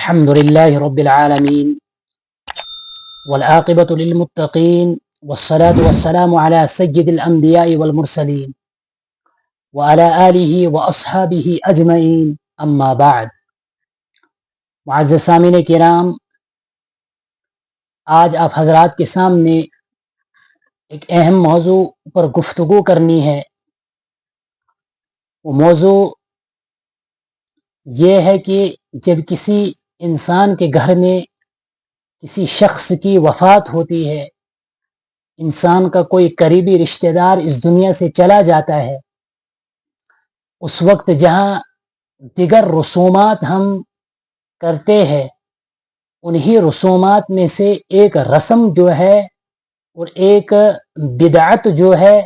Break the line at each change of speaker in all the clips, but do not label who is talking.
الحمد لله رب العالمين والعاقبة للمتقين والصلاة والسلام على سيد الأنبياء والمرسلين وعلى آله وأصحابه أجمعين أما بعد. معزز سامعین کرام، آج آپ حضرات کے سامنے ایک اہم موضوع پر گفتگو کرنی ہے. وہ موضوع یہ ہے کہ جب کسی انسان کے گھر میں کسی شخص کی وفات ہوتی ہے، انسان کا کوئی قریبی رشتہ دار اس دنیا سے چلا جاتا ہے، اس وقت جہاں دیگر رسومات ہم کرتے ہیں، انہی رسومات میں سے ایک رسم جو ہے اور ایک بدعت جو ہے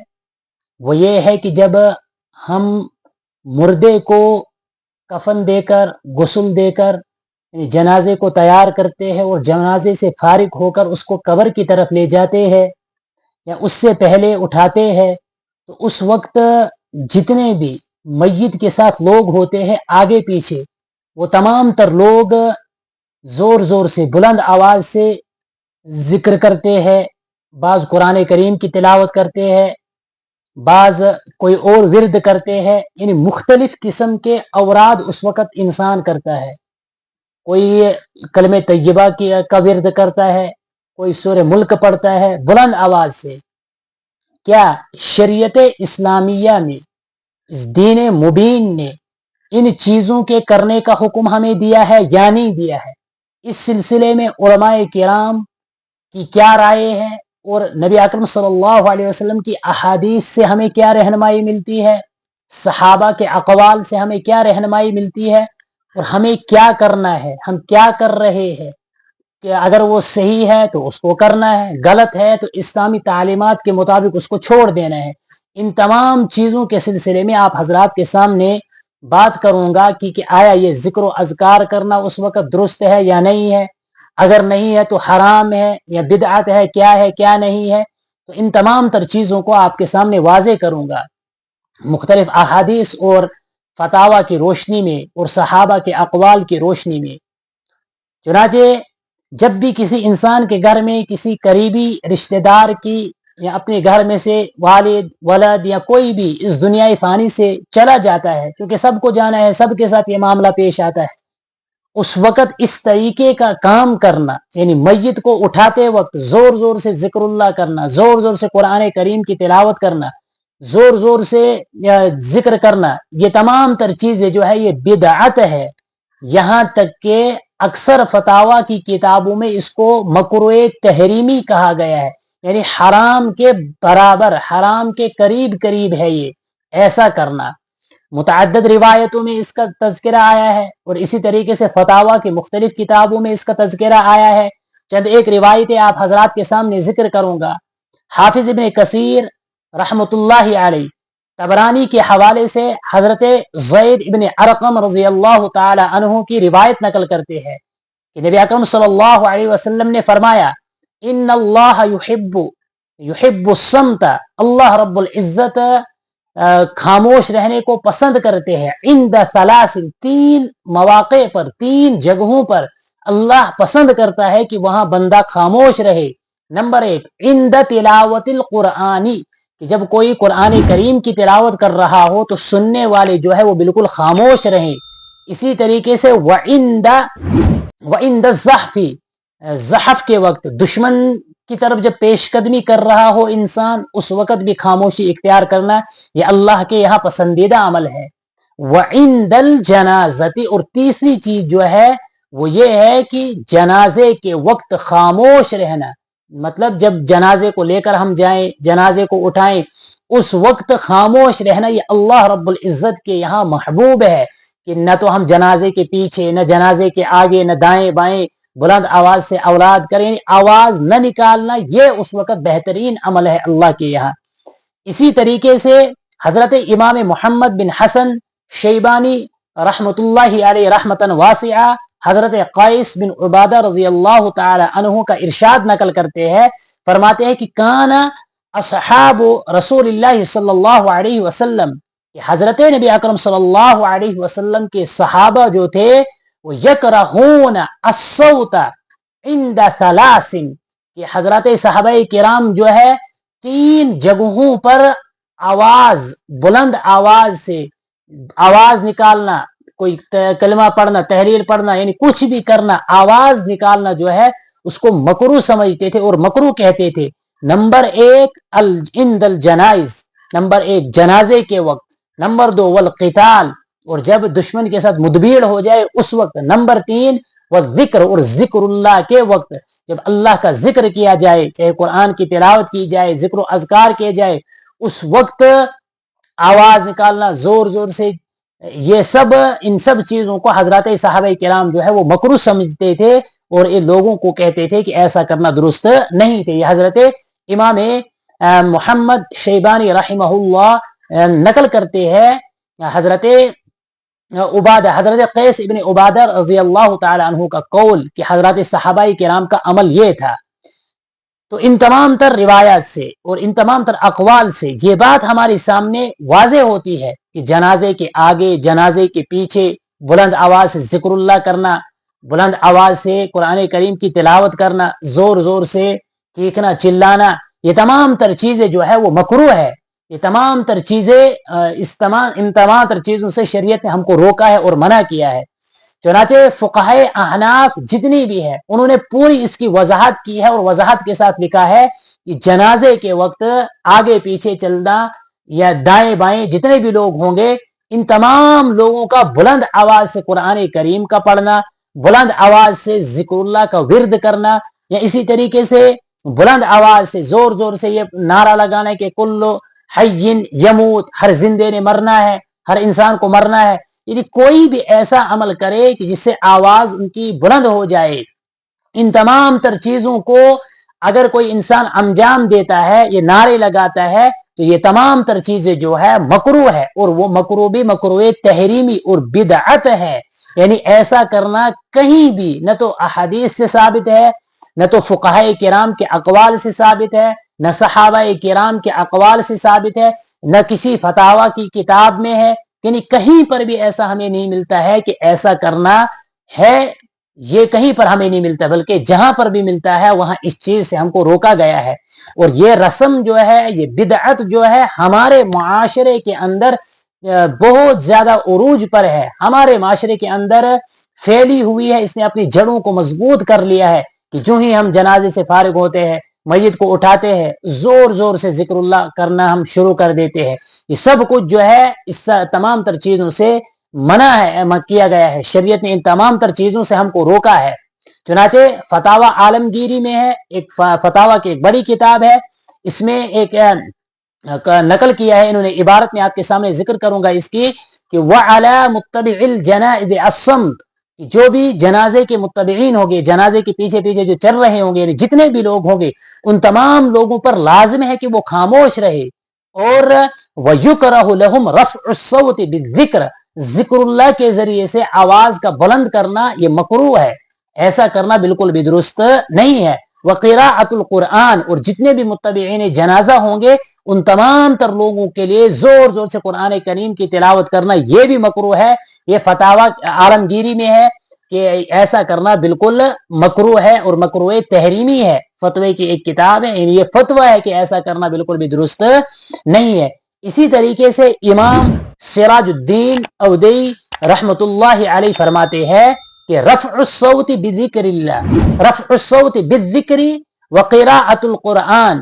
وہ یہ ہے کہ جب ہم مردے کو کفن دے کر، غسل دے کر جنازے کو تیار کرتے ہیں اور جنازے سے فارغ ہو کر اس کو قبر کی طرف لے جاتے ہیں یا اس سے پہلے اٹھاتے ہیں، تو اس وقت جتنے بھی میت کے ساتھ لوگ ہوتے ہیں آگے پیچھے، وہ تمام تر لوگ زور زور سے بلند آواز سے ذکر کرتے ہیں. بعض قرآن کریم کی تلاوت کرتے ہیں، بعض کوئی اور ورد کرتے ہیں، یعنی مختلف قسم کے اوراد اس وقت انسان کرتا ہے. کوئی کلمہ طیبہ کا ورد کرتا ہے، کوئی سورہ ملک پڑھتا ہے بلند آواز سے. کیا شریعت اسلامیہ میں، اس دین مبین نے ان چیزوں کے کرنے کا حکم ہمیں دیا ہے یا نہیں دیا ہے؟ اس سلسلے میں علماء کرام کی کیا رائے ہے اور نبی اکرم صلی اللہ علیہ وسلم کی احادیث سے ہمیں کیا رہنمائی ملتی ہے، صحابہ کے اقوال سے ہمیں کیا رہنمائی ملتی ہے، اور ہمیں کیا کرنا ہے، ہم کیا کر رہے ہیں، کہ اگر وہ صحیح ہے تو اس کو کرنا ہے، غلط ہے تو اسلامی تعلیمات کے مطابق اس کو چھوڑ دینا ہے. ان تمام چیزوں کے سلسلے میں آپ حضرات کے سامنے بات کروں گا کہ آیا یہ ذکر و اذکار کرنا اس وقت درست ہے یا نہیں ہے، اگر نہیں ہے تو حرام ہے یا بدعت ہے، کیا نہیں ہے. تو ان تمام تر چیزوں کو آپ کے سامنے واضح کروں گا مختلف احادیث اور فتاوی کی روشنی میں اور صحابہ کے اقوال کی روشنی میں. چنانچہ جب بھی کسی انسان کے گھر میں کسی قریبی رشتہ دار کی یا اپنے گھر میں سے والد، ولد یا کوئی بھی اس دنیائے فانی سے چلا جاتا ہے، کیونکہ سب کو جانا ہے، سب کے ساتھ یہ معاملہ پیش آتا ہے، اس وقت اس طریقے کا کام کرنا، یعنی میت کو اٹھاتے وقت زور زور سے ذکر اللہ کرنا، زور زور سے قرآن کریم کی تلاوت کرنا، زور زور سے ذکر کرنا، یہ تمام تر چیزیں جو ہے یہ بدعت ہے. یہاں تک کہ اکثر فتاوی کی کتابوں میں اس کو مکروہ تحریمی کہا گیا ہے، یعنی حرام کے برابر، حرام کے قریب ہے یہ ایسا کرنا. متعدد روایتوں میں اس کا تذکرہ آیا ہے اور اسی طریقے سے فتاوی کی مختلف کتابوں میں اس کا تذکرہ آیا ہے. چند ایک روایتیں آپ حضرات کے سامنے ذکر کروں گا. حافظ ابن کثیر رحمۃ اللہ علیہ طبرانی کے حوالے سے حضرت زید ابن ارقم رضی اللہ تعالی عنہ کی روایت نقل کرتے ہیں کہ نبی اکرم صلی اللہ علیہ وسلم نے فرمایا، ان اللہ یحب الصمت، اللہ رب العزت خاموش رہنے کو پسند کرتے ہیں. عند ثلاث، تین مواقع پر، تین جگہوں پر اللہ پسند کرتا ہے کہ وہاں بندہ خاموش رہے. نمبر ایک، عند تلاوت القرآنی، کہ جب کوئی قرآن کریم کی تلاوت کر رہا ہو تو سننے والے جو ہے وہ بالکل خاموش رہیں. اسی طریقے سے وعند الزحف، زحف کے وقت دشمن کی طرف جب پیش قدمی کر رہا ہو انسان، اس وقت بھی خاموشی اختیار کرنا یہ اللہ کے یہاں پسندیدہ عمل ہے. وعند الجنازۃ، اور تیسری چیز جو ہے وہ یہ ہے کہ جنازے کے وقت خاموش رہنا، مطلب جب جنازے کو لے کر ہم جائیں، جنازے کو اٹھائیں، اس وقت خاموش رہنا یہ اللہ رب العزت کے یہاں محبوب ہے، کہ نہ تو ہم جنازے کے پیچھے، نہ جنازے کے آگے، نہ دائیں بائیں بلند آواز سے اولاد کریں، آواز نہ نکالنا، یہ اس وقت بہترین عمل ہے اللہ کے یہاں. اسی طریقے سے حضرت امام محمد بن حسن شیبانی رحمۃ اللہ علیہ رحمتاً واسعہ حضرت قیس بن عبادہ رضی اللہ تعالی عنہ کا ارشاد نقل کرتے ہیں، فرماتے ہیں کہ کان اصحاب رسول اللہ صلی اللہ علیہ وسلم، کہ حضرت نبی اکرم صلی اللہ علیہ وسلم کے صحابہ جو تھے یکرہون الصوت عند ثلاث، کہ حضرات صحابہ کرام جو ہے 3 جگہوں پر آواز، بلند آواز سے آواز نکالنا، کوئی کلمہ پڑھنا، تحریر پڑھنا، یعنی کچھ بھی کرنا، آواز نکالنا جو ہے اس کو مکروہ سمجھتے تھے اور مکروہ کہتے تھے۔ نمبر 1 عند الجنائز، نمبر 1 جنازے کے وقت، نمبر 2 والقتال، اور جب دشمن کے ساتھ مدبیڑ ہو جائے اس وقت، نمبر 3 والذکر، اور ذکر اللہ کے وقت، جب اللہ کا ذکر کیا جائے، چاہے قرآن کی تلاوت کی جائے، ذکر و اذکار کیے جائے، اس وقت آواز نکالنا زور زور سے، یہ سب، ان سب چیزوں کو حضرات صحابہ کرام جو ہے وہ مکروہ سمجھتے تھے اور یہ لوگوں کو کہتے تھے کہ ایسا کرنا درست نہیں تھے۔ یہ حضرت امام محمد شیبانی رحمہ اللہ نقل کرتے ہیں حضرت حضرت قیس ابن عبادہ رضی اللہ تعالی عنہ کا قول کہ حضرات صحابہ کرام کا عمل یہ تھا۔ تو ان تمام تر روایات سے اور ان تمام تر اقوال سے یہ بات ہمارے سامنے واضح ہوتی ہے کہ جنازے کے آگے، جنازے کے پیچھے بلند آواز سے ذکر اللہ کرنا، بلند آواز سے قرآن کریم کی تلاوت کرنا، زور زور سے چیخنا چلانا، یہ تمام تر چیزیں جو ہے وہ مکروہ ہے۔ یہ تمام تر چیزیں ان تمام تر چیزوں سے شریعت نے ہم کو روکا ہے اور منع کیا ہے۔ چنانچہ فقہائے احناف جتنی بھی ہے انہوں نے پوری اس کی وضاحت کی ہے اور وضاحت کے ساتھ لکھا ہے کہ جنازے کے وقت آگے پیچھے چلنا یا دائیں بائیں جتنے بھی لوگ ہوں گے، ان تمام لوگوں کا بلند آواز سے قرآن کریم کا پڑھنا، بلند آواز سے ذکر اللہ کا ورد کرنا، یا اسی طریقے سے بلند آواز سے زور زور سے یہ نعرہ لگانا کہ کلو حی یموت، ہر زندے نے مرنا ہے، ہر انسان کو مرنا ہے، یعنی کوئی بھی ایسا عمل کرے کہ جس سے آواز ان کی بلند ہو جائے، ان تمام تر چیزوں کو اگر کوئی انسان انجام دیتا ہے، یہ نعرے لگاتا ہے، تو یہ تمام تر چیزیں جو ہے مکروہ ہے، اور وہ مکروہ بھی مکروہ تحریمی اور بدعت ہے۔ یعنی ایسا کرنا کہیں بھی نہ تو احادیث سے ثابت ہے، نہ تو فقہائے کرام کے اقوال سے ثابت ہے، نہ صحابہ کرام کے اقوال سے ثابت ہے، نہ کسی فتاوی کی کتاب میں ہے، یعنی کہیں پر بھی ایسا ہمیں نہیں ملتا ہے کہ ایسا کرنا ہے، یہ کہیں پر ہمیں نہیں ملتا، بلکہ جہاں پر بھی ملتا ہے وہاں اس چیز سے ہم کو روکا گیا ہے۔ اور یہ رسم جو ہے، یہ بدعت جو ہے ہمارے معاشرے کے اندر بہت زیادہ عروج پر ہے، ہمارے معاشرے کے اندر پھیلی ہوئی ہے، اس نے اپنی جڑوں کو مضبوط کر لیا ہے کہ جو ہی ہم جنازے سے فارغ ہوتے ہیں، میت کو اٹھاتے ہیں، زور زور سے ذکر اللہ کرنا ہم شروع کر دیتے ہیں۔ یہ سب کچھ جو ہے اس تمام تر چیزوں سے منع ہے، کیا گیا ہے، شریعت نے ان تمام تر چیزوں سے ہم کو روکا ہے۔ چنانچہ فتاوی عالمگیری میں ہے، ایک فتاوی کی ایک بڑی کتاب ہے، اس میں ایک نقل کیا ہے انہوں نے، عبارت میں آپ کے سامنے ذکر کروں گا اس کی کہ وَعَلَى مُتَّبِعِ الْجَنَائِزِ الصَّمْتُ، جو بھی جنازے کے متبعین ہوں گے، جنازے کے پیچھے پیچھے جو چل رہے ہوں گے، یعنی جتنے بھی لوگ ہوں گے، ان تمام لوگوں پر لازم ہے کہ وہ خاموش رہے، اور وَيُكْرَهُ لَهُمْ رَفْعُ الصَّوْتِ بِالذِّكْرِ، ذکر اللہ کے ذریعے سے آواز کا بلند کرنا یہ مکروہ ہے، ایسا کرنا بالکل بھی درست نہیں ہے۔ وقراءۃ القرآن، اور جتنے بھی متبعین جنازہ ہوں گے ان تمام تر لوگوں کے لیے زور زور سے قرآن کریم کی تلاوت کرنا یہ بھی مکروہ ہے۔ یہ فتاوی عالمگیری میں ہے کہ ایسا کرنا بالکل مکروہ ہے اور مکروہ تحریمی ہے، فتوے کی ایک کتاب ہے، یہ فتویٰ ہے کہ ایسا کرنا بالکل بھی درست نہیں ہے۔ اسی طریقے سے امام سراج الدین اودئی رحمت اللہ علیہ فرماتے ہیں کہ رفع الصوت بذکر اللہ، رفع الصوت بالذکر وقراءۃ القرآن،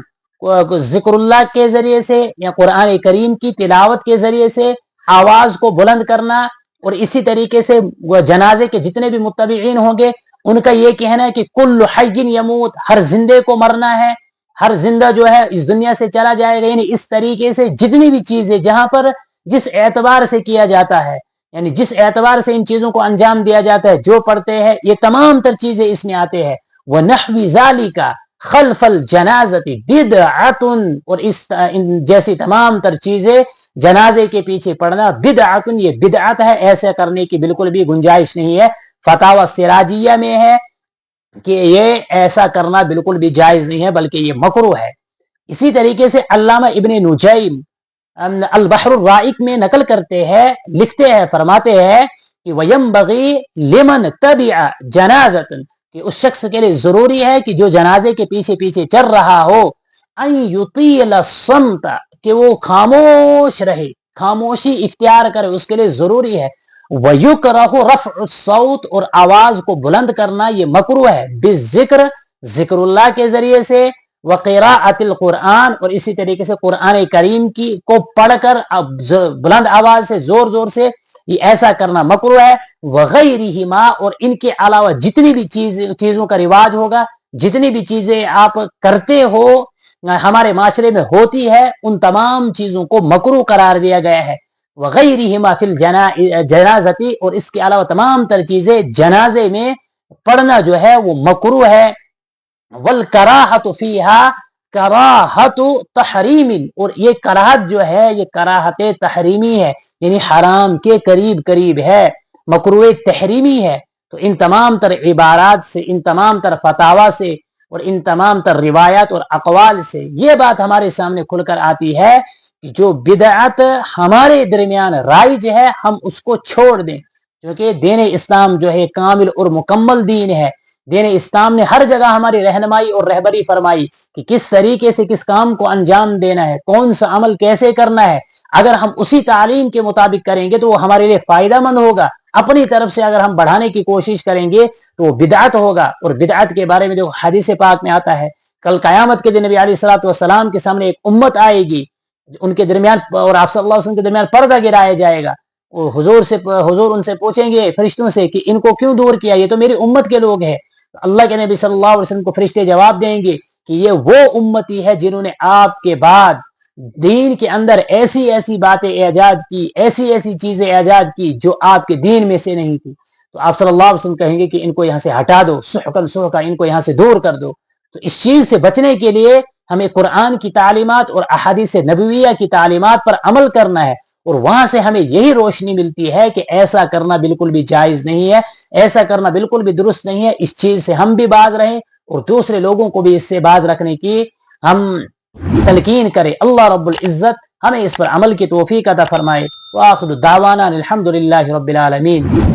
ذکر اللہ کے ذریعے سے یا قرآن کریم کی تلاوت کے ذریعے سے آواز کو بلند کرنا، اور اسی طریقے سے جنازے کے جتنے بھی متبعین ہوں گے ان کا یہ کہنا ہے کہ کل حی یموت، ہر زندے کو مرنا ہے، ہر زندہ جو ہے اس دنیا سے چلا جائے گا، یعنی اس طریقے سے جتنی بھی چیزیں جہاں پر جس اعتبار سے کیا جاتا ہے، یعنی جس اعتبار سے ان چیزوں کو انجام دیا جاتا ہے، جو پڑھتے ہیں یہ تمام تر چیزیں اس میں آتے ہیں۔ وَنَحْوِ ذَلِكَ خلف الجنازت بدعت، اور اس جیسی تمام تر چیزیں جنازے کے پیچھے پڑھنا بدعت، یہ بدعت ہے، ایسا کرنے کی بالکل بھی گنجائش نہیں ہے۔ فتاوی سراجیہ میں ہے کہ یہ ایسا کرنا بالکل بھی جائز نہیں ہے بلکہ یہ مکروہ ہے۔ اسی طریقے سے علامہ ابن نجیم البحر الرائق میں نقل کرتے ہیں، لکھتے ہیں، فرماتے ہیں کہ وَيَنبَغِي لِمَنْ تَبِعَ جَنَازَةً کہ اس شخص کے لیے ضروری ہے کہ جو جنازے کے پیچھے پیچھے چل رہا ہو اَن يُطِيلَ الصَّمْتَ کہ وہ خاموش رہے، خاموشی اختیار کرے، اس کے لیے ضروری ہے۔ وَيُكْرَهُ رَفْعُ الصَّوْتِ اور آواز کو بلند کرنا یہ مکروہ ہے، بالذکر ذکر اللہ کے ذریعے سے، وقراءۃ القرآن اور اسی طریقے سے قرآن کریم کو پڑھ کر بلند آواز سے زور زور سے یہ ایسا کرنا مکروہ ہے۔ وغیرہما اور ان کے علاوہ جتنی بھی چیزوں کا رواج ہوگا، جتنی بھی چیزیں آپ کرتے ہو ہمارے معاشرے میں ہوتی ہے، ان تمام چیزوں کو مکروہ قرار دیا گیا ہے۔ وغیرہما فی الجنازتی اور اس کے علاوہ تمام تر چیزیں جنازے میں پڑھنا جو ہے وہ مکروہ ہے۔ والکراہۃ فیہا کراہت تحریم اور یہ کراہت جو ہے یہ کراہت تحریمی ہے، یعنی حرام کے قریب قریب ہے، مکروہ تحریمی ہے۔ تو ان تمام تر عبارات سے، ان تمام تر فتاوی سے اور ان تمام تر روایات اور اقوال سے یہ بات ہمارے سامنے کھل کر آتی ہے کہ جو بدعت ہمارے درمیان رائج ہے ہم اس کو چھوڑ دیں، کیونکہ دین اسلام جو ہے کامل اور مکمل دین ہے۔ دین اسلام نے ہر جگہ ہماری رہنمائی اور رہبری فرمائی کہ کس طریقے سے کس کام کو انجام دینا ہے، کون سا عمل کیسے کرنا ہے۔ اگر ہم اسی تعلیم کے مطابق کریں گے تو وہ ہمارے لیے فائدہ مند ہوگا، اپنی طرف سے اگر ہم بڑھانے کی کوشش کریں گے تو وہ بدعت ہوگا۔ اور بدعت کے بارے میں جو حدیث پاک میں آتا ہے، کل قیامت کے دن نبی علیہ الصلوۃ والسلام کے سامنے ایک امت آئے گی، ان کے درمیان اور آپ صلی اللہ علیہ وسلم کے درمیان پردہ گرایا جائے گا۔ حضور ان سے پوچھیں گے فرشتوں سے کہ ان کو کیوں دور کیا، یہ تو میری امت کے لوگ ہیں۔ اللہ کے نبی صلی اللہ علیہ وسلم کو فرشتے جواب دیں گے کہ یہ وہ امتی ہے جنہوں نے آپ کے بعد دین کے اندر ایسی ایسی باتیں ایجاد کی، ایسی ایسی چیزیں ایجاد کی جو آپ کے دین میں سے نہیں تھی۔ تو آپ صلی اللہ علیہ وسلم کہیں گے کہ ان کو یہاں سے ہٹا دو، سحقا سحقا، ان کو یہاں سے دور کر دو۔ تو اس چیز سے بچنے کے لیے ہمیں قرآن کی تعلیمات اور احادیث نبویہ کی تعلیمات پر عمل کرنا ہے، اور وہاں سے ہمیں یہی روشنی ملتی ہے کہ ایسا کرنا بالکل بھی جائز نہیں ہے، ایسا کرنا بالکل بھی درست نہیں ہے۔ اس چیز سے ہم بھی باز رہیں اور دوسرے لوگوں کو بھی اس سے باز رکھنے کی ہم تلقین کریں۔ اللہ رب العزت ہمیں اس پر عمل کی توفیق عطا فرمائے۔ وآخر دعوانا الحمد للہ رب العالمین۔